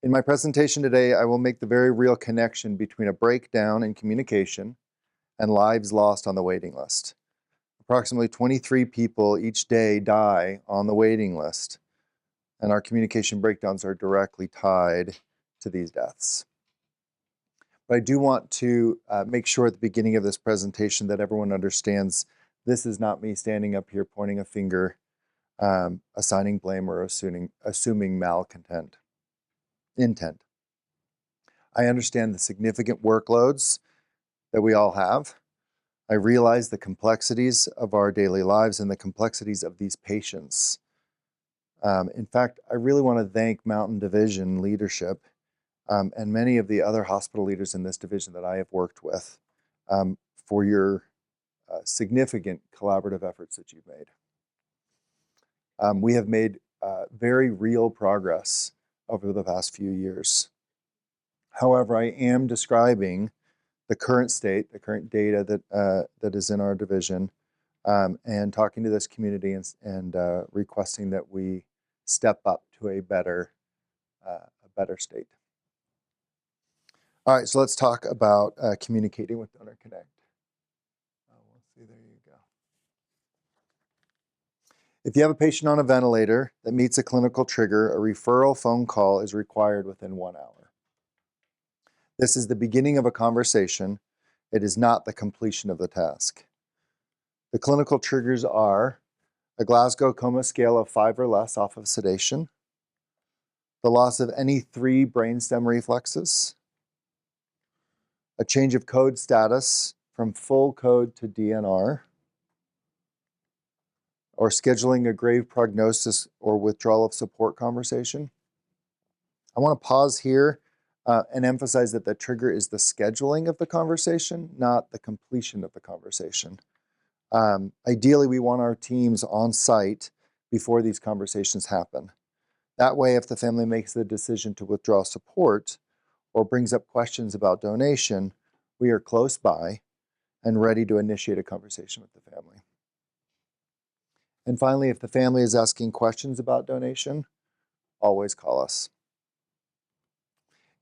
In my presentation today, I will make the very real connection between a breakdown in communication and lives lost on the waiting list. Approximately 23 people each day die on the waiting list, and our communication breakdowns are directly tied to these deaths. But I do want to make sure at the beginning of this presentation that everyone understands this is not me standing up here pointing a finger, assigning blame, or assuming intent. I understand the significant workloads that we all have. I realize the complexities of our daily lives and the complexities of these patients. In fact, I really want to thank Mountain Division leadership and many of the other hospital leaders in this division that I have worked with for your significant collaborative efforts that you've made. We have made very real progress over the past few years. However, I am describing the current state, the current data that is in our division, and talking to this community and requesting that we step up to a better state. All right, so let's talk about communicating with Donor Connect. We'll see, there you go. If you have a patient on a ventilator that meets a clinical trigger, a referral phone call is required within 1 hour. This is the beginning of a conversation. It is not the completion of the task. The clinical triggers are a Glasgow Coma Scale of 5 or less off of sedation, the loss of any 3 brainstem reflexes, a change of code status from full code to DNR, or scheduling a grave prognosis or withdrawal of support conversation. I want to pause here and emphasize that the trigger is the scheduling of the conversation, not the completion of the conversation. Ideally, we want our teams on site before these conversations happen. That way, if the family makes the decision to withdraw support or brings up questions about donation, we are close by and ready to initiate a conversation with the family. And finally, if the family is asking questions about donation, always call us.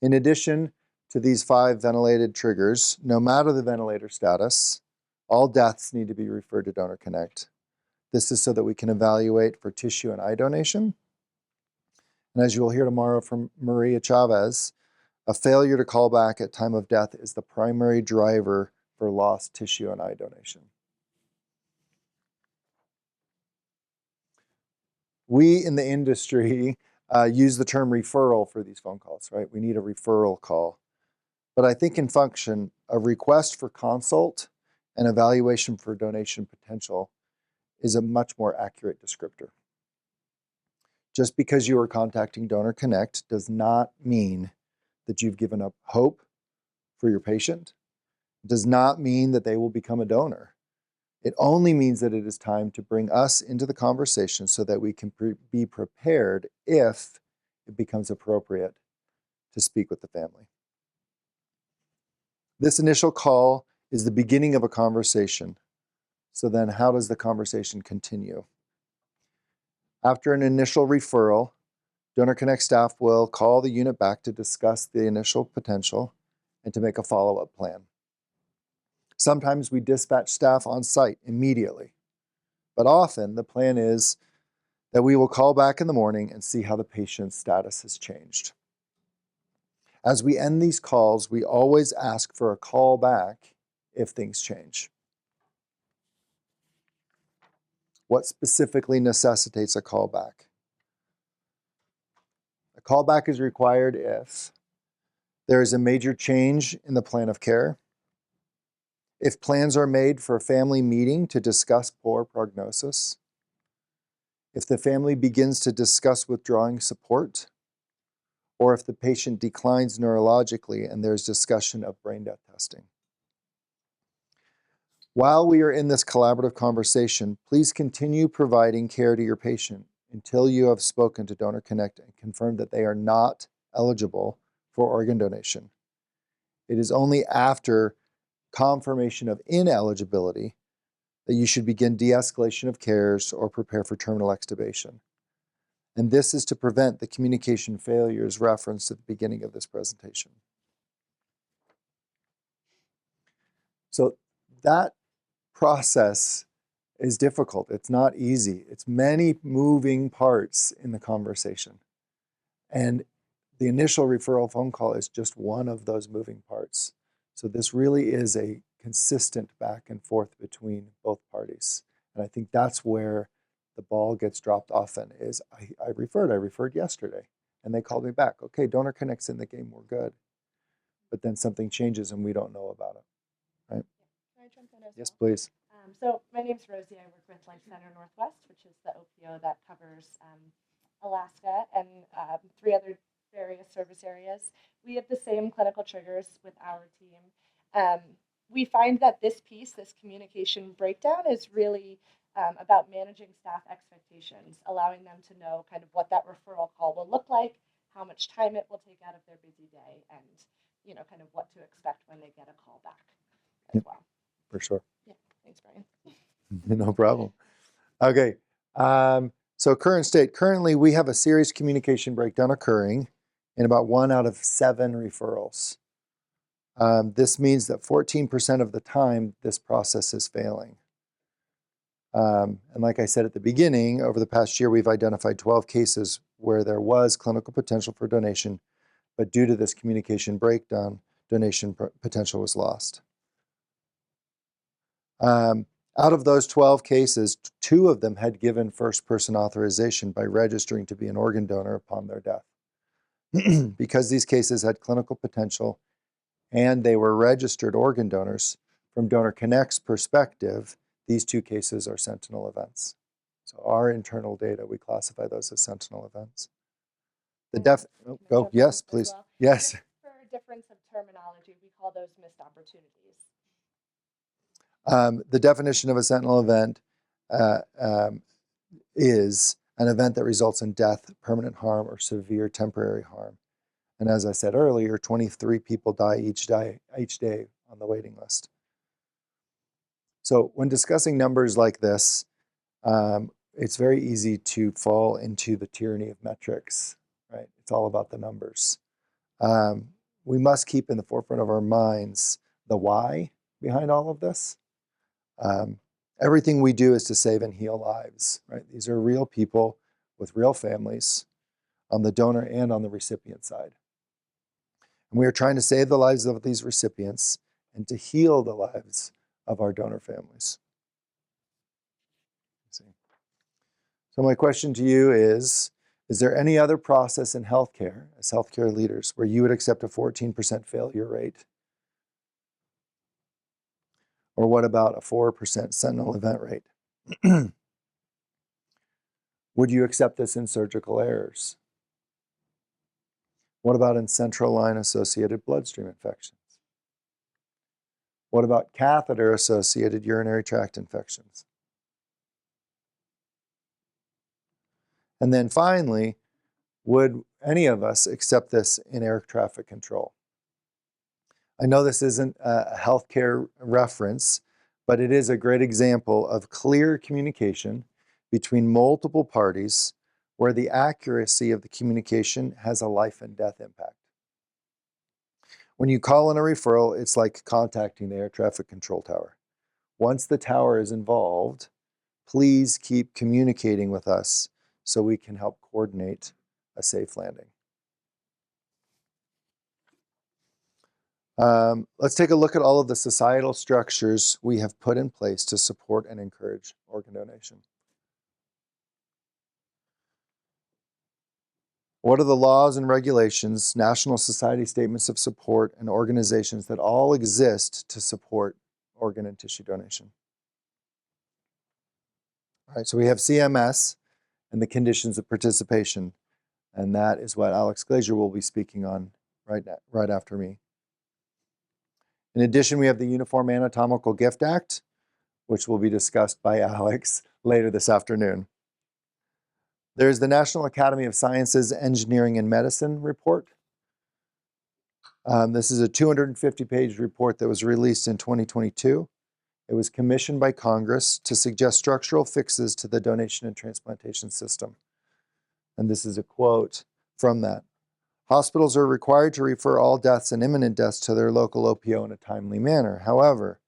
In addition to these 5 ventilated triggers, no matter the ventilator status, all deaths need to be referred to Donor Connect. This is so that we can evaluate for tissue and eye donation. And as you will hear tomorrow from Maria Chavez, a failure to call back at time of death is the primary driver for lost tissue and eye donation. We in the industry use the term referral for these phone calls, right? We need a referral call. But I think in function, a request for consult and evaluation for donation potential is a much more accurate descriptor. Just because you are contacting Donor Connect does not mean that you've given up hope for your patient. It does not mean that they will become a donor. It only means that it is time to bring us into the conversation so that we can be prepared if it becomes appropriate to speak with the family. This initial call is the beginning of a conversation. So then how does the conversation continue? After an initial referral, Donor Connect staff will call the unit back to discuss the initial potential and to make a follow-up plan. Sometimes we dispatch staff on site immediately, but often the plan is that we will call back in the morning and see how the patient's status has changed. As we end these calls, we always ask for a call back if things change. What specifically necessitates a callback? A callback is required if there is a major change in the plan of care, if plans are made for a family meeting to discuss poor prognosis, if the family begins to discuss withdrawing support, or if the patient declines neurologically and there's discussion of brain death testing. While we are in this collaborative conversation, please continue providing care to your patient until you have spoken to Donor Connect and confirmed that they are not eligible for organ donation. It is only after confirmation of ineligibility that you should begin de-escalation of cares or prepare for terminal extubation. And this is to prevent the communication failures referenced at the beginning of this presentation. So that process is difficult. It's not easy. It's many moving parts in the conversation. And the initial referral phone call is just one of those moving parts. So this really is a consistent back and forth between both parties. And I think that's where the ball gets dropped often is I referred yesterday and they called me back. Okay, Donor Connect's in the game, we're good. But then something changes and we don't know about it, right? Can I jump in as Yes, well? please. So my name's Rosie. I work with Life Center Northwest, which is the OPO that covers Alaska and 3 other various service areas. We have the same clinical triggers with our team. We find that this piece, this communication breakdown, is really about managing staff expectations, allowing them to know kind of what that referral call will look like, how much time it will take out of their busy day, and kind of what to expect when they get a call back as well. For sure. Yeah, thanks, Brian. No problem. Okay. So current state, currently we have a serious communication breakdown occurring in about 1 out of 7 referrals. This means that 14% of the time this process is failing. And like I said at the beginning, over the past year, we've identified 12 cases where there was clinical potential for donation, but due to this communication breakdown, donation potential was lost. Out of those 12 cases, 2 of them had given first-person authorization by registering to be an organ donor upon their death. Because these cases had clinical potential and they were registered organ donors, from Donor Connect's perspective, these 2 cases are sentinel events. So our internal data, we classify those as sentinel events. Yes, please. Well? Yes. Just for difference of terminology, we call those missed opportunities. The definition of a sentinel event is an event that results in death, permanent harm, or severe temporary harm. And as I said earlier, 23 people die each day on the waiting list. So when discussing numbers like this, it's very easy to fall into the tyranny of metrics, right? It's all about the numbers. We must keep in the forefront of our minds the why behind all of this. Everything we do is to save and heal lives, right? These are real people with real families on the donor and on the recipient side. And we are trying to save the lives of these recipients and to heal the lives of our donor families. So my question to you is there any other process in healthcare, as healthcare leaders, where you would accept a 14% failure rate? Or what about a 4% sentinel event rate? Would you accept this in surgical errors? What about in central line associated bloodstream infections? What about catheter associated urinary tract infections? And then finally, would any of us accept this in air traffic control? I know this isn't a healthcare reference, but it is a great example of clear communication between multiple parties where the accuracy of the communication has a life and death impact. When you call in a referral, it's like contacting the air traffic control tower. Once the tower is involved, please keep communicating with us so we can help coordinate a safe landing. Let's take a look at all of the societal structures we have put in place to support and encourage organ donation. What are the laws and regulations, national society statements of support, and organizations that all exist to support organ and tissue donation? All right, so we have CMS and the conditions of participation, and that is what Alex Glazier will be speaking on right after me. In addition, we have the Uniform Anatomical Gift Act, which will be discussed by Alex later this afternoon. There's the National Academy of Sciences, Engineering, and Medicine report. This is a 250-page report that was released in 2022. It was commissioned by Congress to suggest structural fixes to the donation and transplantation system. And this is a quote from that. Hospitals are required to refer all deaths and imminent deaths to their local OPO in a timely manner. However,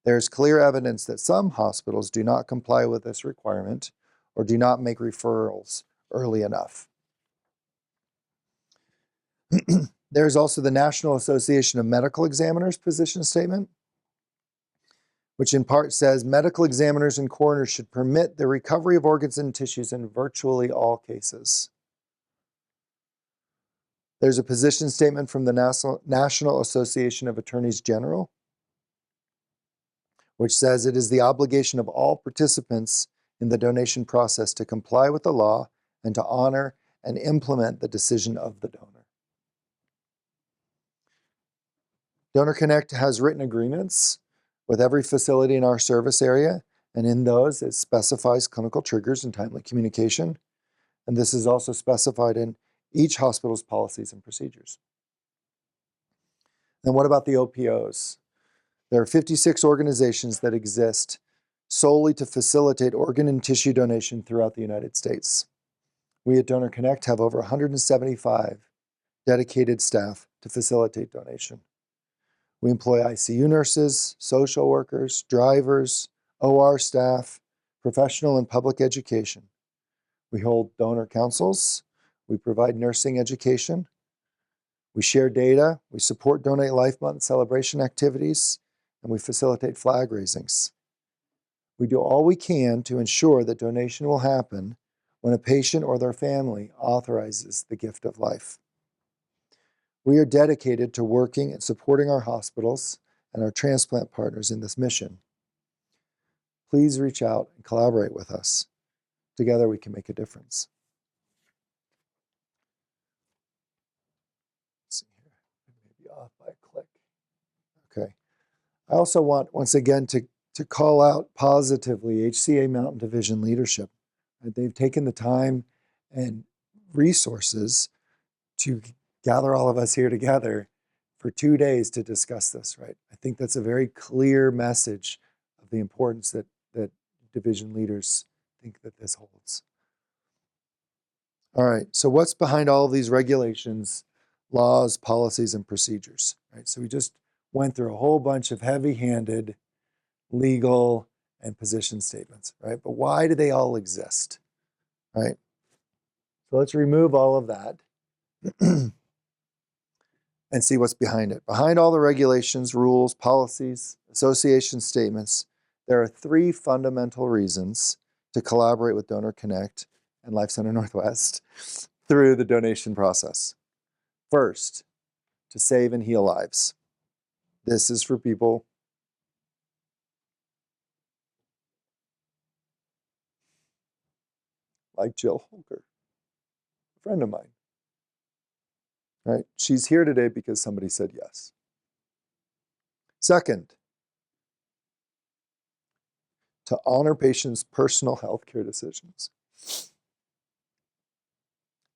there is clear evidence that some hospitals do not comply with this requirement or do not make referrals early enough. There's also the National Association of Medical Examiners position statement, which in part says medical examiners and coroners should permit the recovery of organs and tissues in virtually all cases. There's a position statement from the National Association of Attorneys General, which says it is the obligation of all participants in the donation process to comply with the law and to honor and implement the decision of the donor. Donor Connect has written agreements with every facility in our service area, and in those it specifies clinical triggers and timely communication. And this is also specified in each hospital's policies and procedures. And what about the OPOs? There are 56 organizations that exist solely to facilitate organ and tissue donation throughout the United States. We at Donor Connect have over 175 dedicated staff to facilitate donation. We employ ICU nurses, social workers, drivers, OR staff, professional and public education. We hold donor councils. We provide nursing education. We share data. We support Donate Life Month celebration activities, and we facilitate flag raisings. We do all we can to ensure that donation will happen when a patient or their family authorizes the gift of life. We are dedicated to working and supporting our hospitals and our transplant partners in this mission. Please reach out and collaborate with us. Together we can make a difference. Let's see here, maybe off by a click. Okay. I also want, once again, to call out positively HCA Mountain Division leadership. They've taken the time and resources to gather all of us here together for 2 days to discuss this, right? I think that's a very clear message of the importance that division leaders think that this holds. All right, so what's behind all of these regulations, laws, policies, and procedures, right? So we just went through a whole bunch of heavy-handed legal and position statements, right? But why do they all exist, right? So let's remove all of that and see what's behind it. Behind all the regulations, rules, policies, association statements, there are 3 fundamental reasons to collaborate with Donor Connect and Life Center Northwest through the donation process. First, to save and heal lives. This is for people like Jill Holker, a friend of mine. Right? She's here today because somebody said yes. Second, to honor patients' personal health care decisions.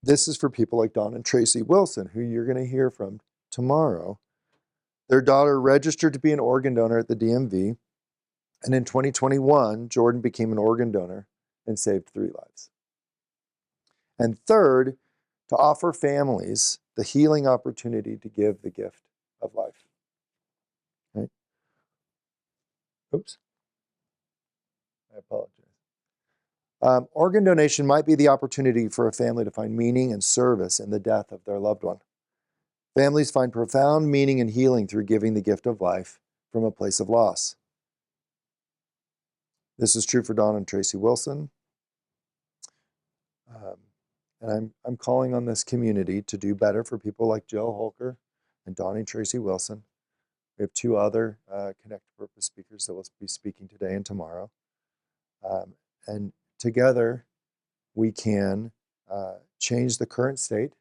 This is for people like Don and Tracy Wilson, who you're going to hear from tomorrow. Their daughter registered to be an organ donor at the DMV, and in 2021, Jordan became an organ donor and saved 3 lives. And third, to offer families the healing opportunity to give the gift of life. Right? Oops. I apologize. Organ donation might be the opportunity for a family to find meaning and service in the death of their loved one. Families find profound meaning and healing through giving the gift of life from a place of loss. This is true for Don and Tracy Wilson. And I'm calling on this community to do better for people like Jill Holker and Don and Tracy Wilson. We have 2 other Connect to Purpose speakers that will be speaking today and tomorrow. And together, we can change the current state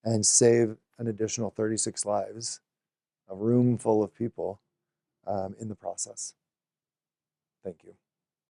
and save an additional 36 lives, a room full of people in the process. Thank you.